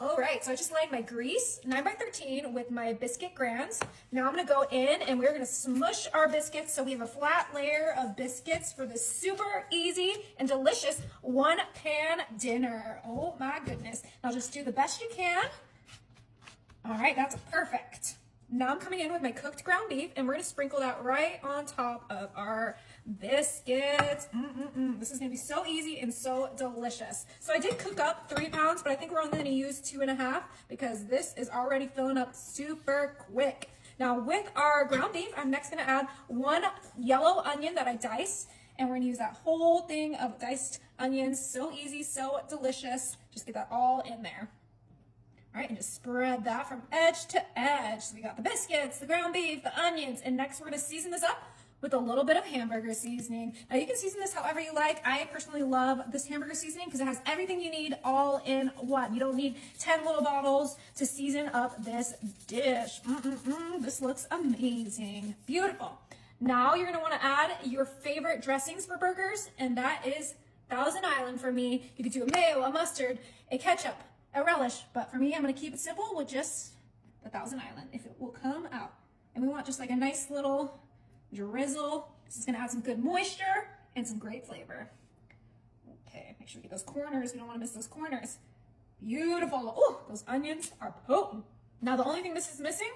All right, so I just lined my grease 9x13 with my biscuit grands. Now I'm gonna go in and we're gonna smush our biscuits so we have a flat layer of biscuits for this super easy and delicious one pan dinner. Oh my goodness. Now just do the best you can. All right, that's perfect. Now I'm coming in with my cooked ground beef and we're gonna sprinkle that right on top of our biscuits. This is gonna be so easy and so delicious. So I did cook up 3 pounds, but I think we're only gonna use 2.5 because this is already filling up super quick. Now with our ground beef, I'm next gonna add 1 yellow onion that I diced, and we're gonna use that whole thing of diced onions. So easy, so delicious. Just get that all in there. All right, and just spread that from edge to edge. So we got the biscuits, the ground beef, the onions, and next we're gonna season this up with a little bit of hamburger seasoning. Now you can season this however you like. I personally love this hamburger seasoning because it has everything you need all in one. You don't need 10 little bottles to season up this dish. This looks amazing. Beautiful. Now you're gonna wanna add your favorite dressings for burgers, and that is Thousand Island for me. You could do a mayo, a mustard, a ketchup, a relish, but for me, I'm gonna keep it simple with just the Thousand Island, if it will come out. And we want just like a nice little drizzle. This is gonna add some good moisture and some great flavor. Okay, make sure we get those corners. We don't wanna miss those corners. Beautiful. Oh, those onions are potent. Now the only thing this is missing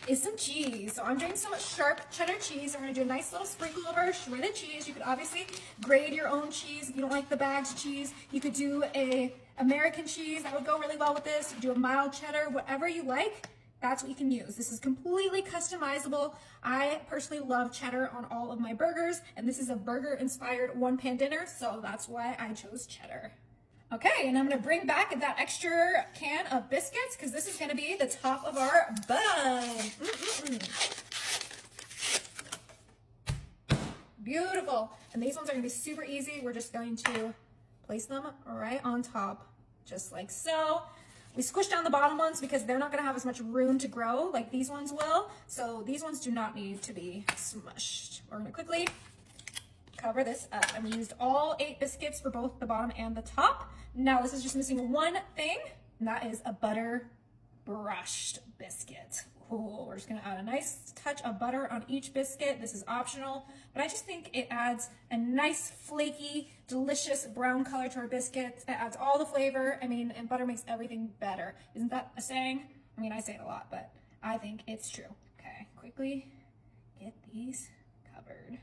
is some cheese. So I'm doing some sharp cheddar cheese. And we're gonna do a nice little sprinkle of our shredded cheese. You could obviously grate your own cheese if you don't like the bagged cheese. You could do a American cheese. That would go really well with this. You could do a mild cheddar, whatever you like. That's what you can use. This is completely customizable. I personally love cheddar on all of my burgers, and this is a burger-inspired one-pan dinner, so that's why I chose cheddar. Okay, and I'm gonna bring back that extra can of biscuits because this is gonna be the top of our bun. Beautiful. And these ones are gonna be super easy. We're just going to place them right on top, just like so. We squish down the bottom ones because they're not gonna have as much room to grow like these ones will. So these ones do not need to be smushed. We're gonna quickly cover this up. And we used all 8 biscuits for both the bottom and the top. Now this is just missing one thing, and that is a butter brushed biscuit. Ooh, we're just gonna add a nice touch of butter on each biscuit. This is optional, but I just think it adds a nice flaky, delicious brown color to our biscuits. It adds all the flavor. I mean, and butter makes everything better. Isn't that a saying? I mean, I say it a lot, but I think it's true. Okay, quickly get these covered.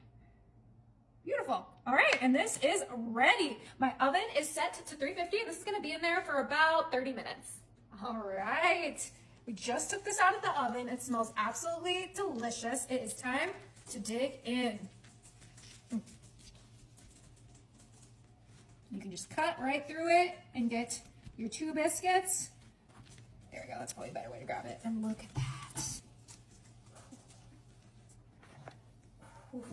Beautiful. All right, and this is ready. My oven is set to 350, and this is gonna be in there for about 30 minutes. All right. We just took this out of the oven. It smells absolutely delicious. It is time to dig in. You can just cut right through it and get your 2 biscuits. There we go. That's probably a better way to grab it. And look at that.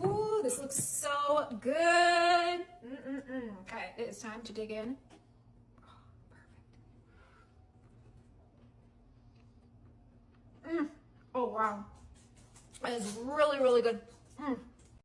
Ooh, this looks so good. Okay, it is time to dig in. Oh, wow. That is really, really good.